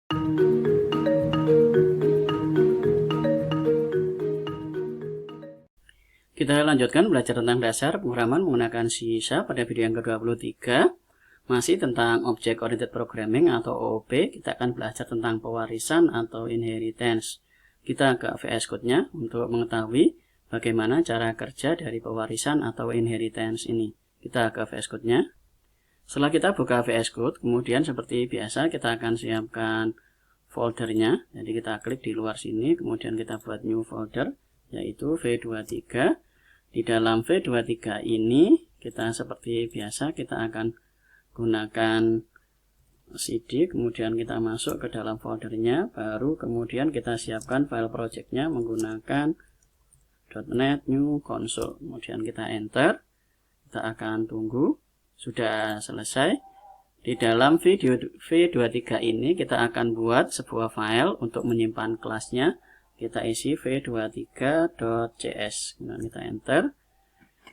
Kita lanjutkan belajar tentang dasar pemrograman menggunakan C# pada video yang ke-23. Masih tentang Object Oriented Programming atau OOP. Kita akan belajar tentang pewarisan atau inheritance. Kita ke VS Code-nya untuk mengetahui bagaimana cara kerja dari pewarisan atau inheritance ini. Kita ke VS Code-nya. Setelah kita buka VS Code, kemudian seperti biasa kita akan siapkan foldernya. Jadi kita klik di luar sini, kemudian kita buat new folder, yaitu V23. Di dalam V23 ini kita seperti biasa kita akan gunakan CD, kemudian kita masuk ke dalam foldernya, baru kemudian kita siapkan file projectnya menggunakan .NET new console, kemudian kita enter. Kita akan tunggu. Sudah selesai. Di dalam video V23 ini kita akan buat sebuah file untuk menyimpan kelasnya. Kita isi v23.cs, kemudian kita enter.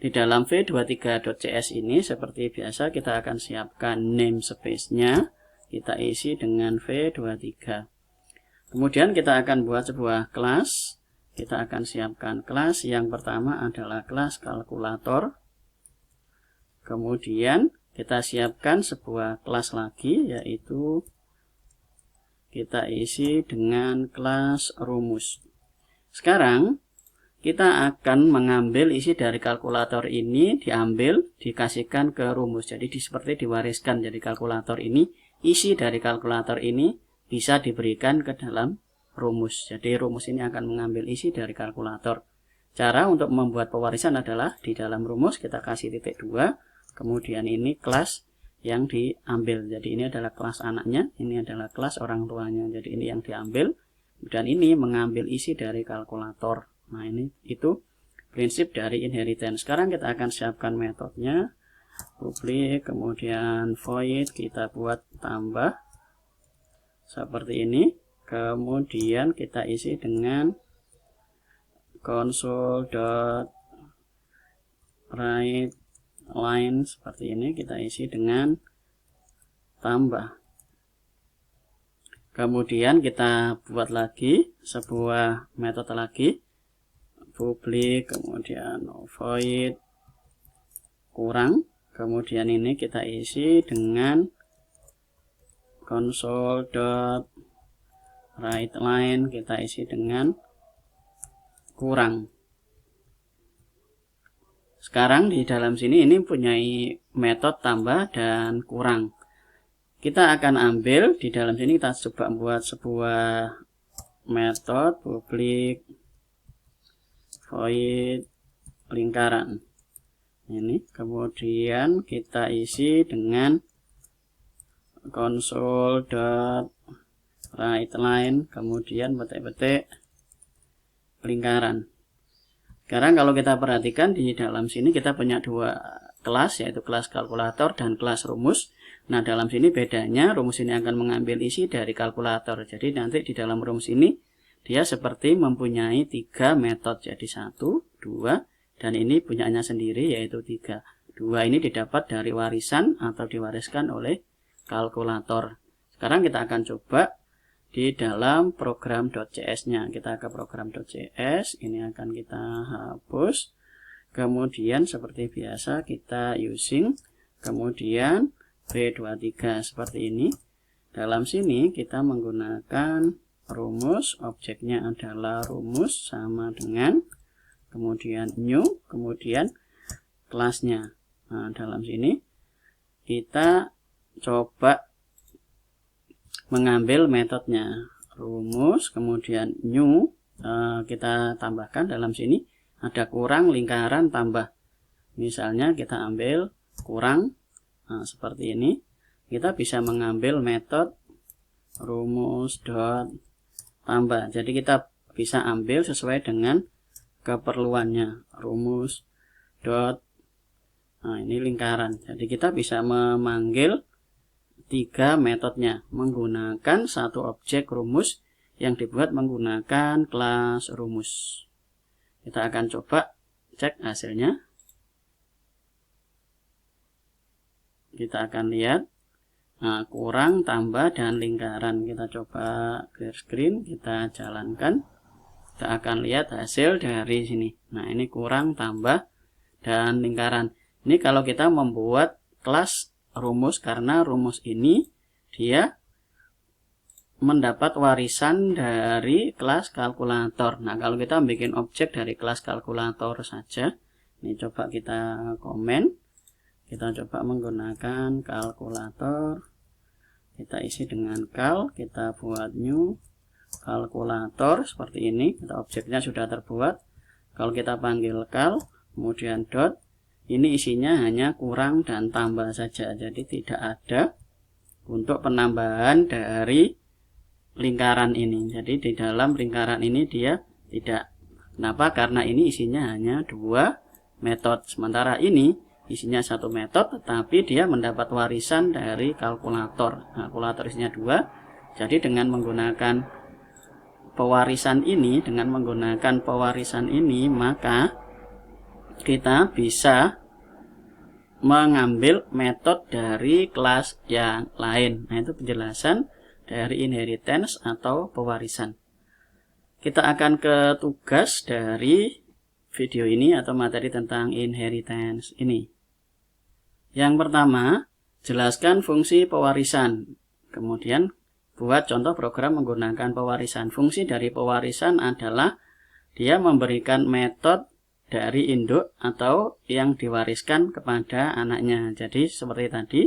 Di dalam v23.cs ini seperti biasa kita akan siapkan namespace-nya, kita isi dengan v23. Kemudian kita akan buat sebuah kelas. Kita akan siapkan kelas. Yang pertama adalah kelas kalkulator. Kemudian kita siapkan sebuah kelas lagi, yaitu kita isi dengan kelas rumus. Sekarang kita akan mengambil isi dari kalkulator ini, diambil, dikasihkan ke rumus. Jadi seperti diwariskan. Jadi kalkulator ini, isi dari kalkulator ini bisa diberikan ke dalam rumus. Jadi rumus ini akan mengambil isi dari kalkulator. Cara untuk membuat pewarisan adalah di dalam rumus kita kasih titik 2, kemudian ini kelas yang diambil. Jadi ini adalah kelas anaknya, ini adalah kelas orang tuanya. Jadi ini yang diambil, dan ini mengambil isi dari kalkulator. Nah, itu prinsip dari inheritance. Sekarang kita akan siapkan metodenya, public, kemudian void, kita buat tambah seperti ini. Kemudian kita isi dengan console.write line seperti ini, kita isi dengan tambah. Kemudian kita buat lagi sebuah metode lagi, public, kemudian void kurang, kemudian ini kita isi dengan console.write line, kita isi dengan kurang. Sekarang di dalam sini ini punyai metode tambah dan kurang. Kita akan ambil di dalam sini, kita coba buat sebuah metode public void lingkaran. Ini kemudian kita isi dengan console.write line, kemudian petik-petik lingkaran. Sekarang kalau kita perhatikan di dalam sini kita punya dua kelas, yaitu kelas kalkulator dan kelas rumus. Nah, dalam sini bedanya rumus ini akan mengambil isi dari kalkulator. Jadi nanti di dalam rumus ini dia seperti mempunyai 3 metode. Jadi 1, 2, dan ini punyanya sendiri yaitu 3. 2 ini didapat dari warisan atau diwariskan oleh kalkulator. Sekarang kita akan coba di dalam program.cs-nya. Kita ke program.cs, ini akan kita hapus. Kemudian seperti biasa kita using, kemudian V23 seperti ini. Dalam sini kita menggunakan rumus, objeknya adalah rumus sama dengan, kemudian new, kemudian kelasnya. Nah, dalam sini kita coba mengambil metodenya, rumus, kemudian new, kita tambahkan dalam sini ada kurang, lingkaran, tambah. Misalnya kita ambil kurang, seperti ini. Kita bisa mengambil metode rumus dot tambah. Jadi kita bisa ambil sesuai dengan keperluannya, rumus dot, ini lingkaran. Jadi kita bisa memanggil 3 metodenya menggunakan satu objek rumus yang dibuat menggunakan kelas rumus. Kita akan coba cek hasilnya. Kita akan lihat. Nah, kurang, tambah, dan lingkaran. Kita coba clear screen, kita jalankan. Kita akan lihat hasil dari sini. Nah, ini kurang, tambah, dan lingkaran. Ini kalau kita membuat kelas rumus, karena rumus ini dia mendapat warisan dari kelas kalkulator. Nah, kalau kita bikin objek dari kelas kalkulator saja, ini coba kita komen. Kita coba menggunakan kalkulator. Kita isi dengan kal, kita buat new kalkulator seperti ini. Kita objeknya sudah terbuat. Kalau kita panggil kal, kemudian dot, ini isinya hanya kurang dan tambah saja. Jadi tidak ada untuk penambahan dari lingkaran ini. Jadi di dalam lingkaran ini dia tidak. Kenapa? Karena ini isinya hanya 2 metode. Sementara ini isinya 1 metode, tetapi dia mendapat warisan dari kalkulator. Kalkulator isinya 2. Jadi dengan menggunakan pewarisan ini, maka kita bisa mengambil metode dari kelas yang lain. Nah, itu penjelasan dari inheritance atau pewarisan. Kita akan ke tugas dari video ini atau materi tentang inheritance ini. Yang pertama, jelaskan fungsi pewarisan. Kemudian buat contoh program menggunakan pewarisan. Fungsi dari pewarisan adalah dia memberikan metode dari induk atau yang diwariskan kepada anaknya. Jadi seperti tadi,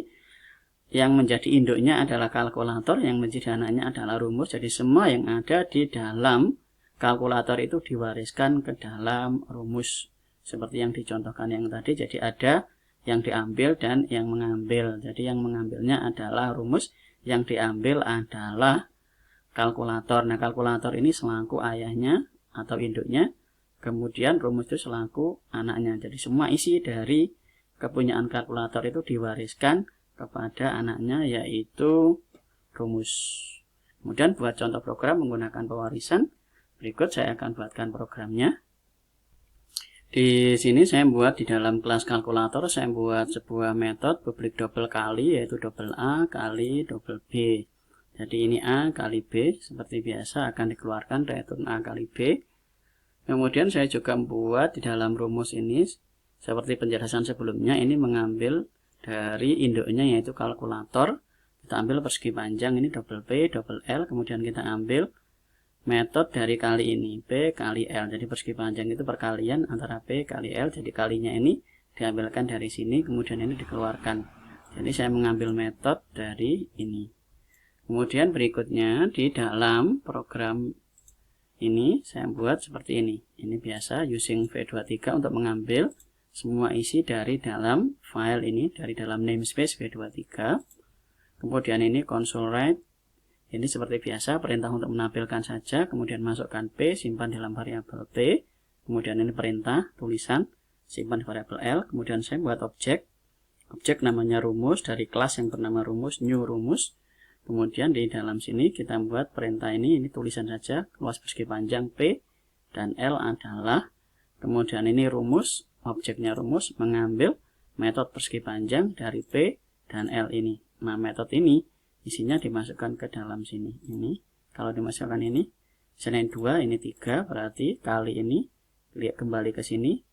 yang menjadi induknya adalah kalkulator, yang menjadi anaknya adalah rumus. Jadi semua yang ada di dalam kalkulator itu diwariskan ke dalam rumus. Seperti yang dicontohkan yang tadi, jadi ada yang diambil dan yang mengambil. Jadi yang mengambilnya adalah rumus, yang diambil adalah kalkulator. Nah, kalkulator ini selaku ayahnya atau induknya, kemudian rumus itu selaku anaknya. Jadi semua isi dari kepunyaan kalkulator itu diwariskan kepada anaknya, yaitu rumus. Kemudian buat contoh program menggunakan pewarisan. Berikut saya akan buatkan programnya. Di sini saya buat di dalam kelas kalkulator, saya buat sebuah metode publik double kali, yaitu double A kali double B. Jadi ini A kali B, seperti biasa akan dikeluarkan return A kali B. Kemudian saya juga membuat di dalam rumus ini, seperti penjelasan sebelumnya, ini mengambil dari induknya yaitu kalkulator. Kita ambil persegi panjang, ini double P, double L, kemudian kita ambil metode dari kali ini, P kali L. Jadi persegi panjang itu perkalian antara P kali L, jadi kalinya ini diambilkan dari sini, kemudian ini dikeluarkan. Jadi saya mengambil metode dari ini. Kemudian berikutnya di dalam program ini saya buat seperti ini. Ini biasa using V23 untuk mengambil semua isi dari dalam file ini, dari dalam namespace V23. Kemudian ini console write. Ini seperti biasa perintah untuk menampilkan saja, kemudian masukkan P, simpan dalam variabel P. Kemudian ini perintah tulisan, simpan di variabel L. Kemudian saya buat objek. Objek namanya rumus, dari kelas yang bernama rumus, new rumus. Kemudian di dalam sini kita buat perintah ini tulisan saja, luas persegi panjang P dan L adalah. Kemudian ini rumus, objeknya rumus mengambil metode persegi panjang dari P dan L ini. Nah, metode ini isinya dimasukkan ke dalam sini. Ini kalau dimasukkan ini, misalnya 2, ini 3, berarti kali ini lihat kembali ke sini,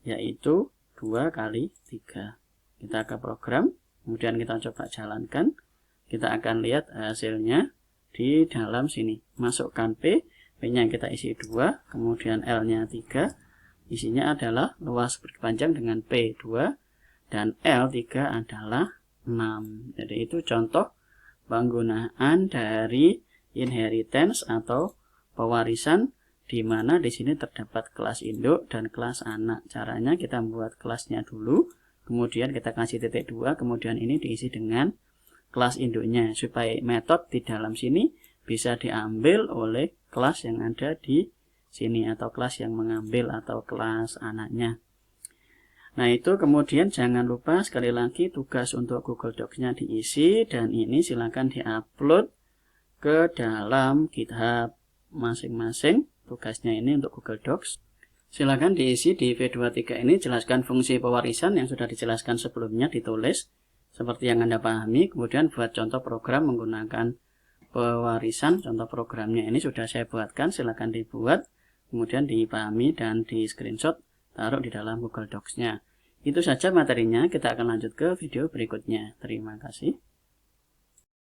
yaitu 2 kali 3. Kita ke program, kemudian kita coba jalankan. Kita akan lihat hasilnya di dalam sini. Masukkan P, P-nya kita isi 2, kemudian L-nya 3. Isinya adalah luas berpanjang dengan P 2 dan L 3 adalah 6. Jadi itu contoh penggunaan dari inheritance atau pewarisan, di mana di sini terdapat kelas induk dan kelas anak. Caranya kita membuat kelasnya dulu, kemudian kita kasih titik 2, kemudian ini diisi dengan kelas induknya, supaya metode di dalam sini bisa diambil oleh kelas yang ada di sini atau kelas yang mengambil atau kelas anaknya. Nah, itu kemudian jangan lupa sekali lagi tugas untuk Google Docs-nya diisi, dan ini silakan diupload ke dalam GitHub masing-masing. Tugasnya ini untuk Google Docs. Silakan diisi di V23 ini, jelaskan fungsi pewarisan yang sudah dijelaskan sebelumnya, ditulis. seperti yang Anda pahami. Kemudian buat contoh program menggunakan pewarisan. Contoh programnya ini sudah saya buatkan, silahkan dibuat, kemudian dipahami dan di screenshot, taruh di dalam Google Docs-nya. Itu saja materinya, kita akan lanjut ke video berikutnya. Terima kasih.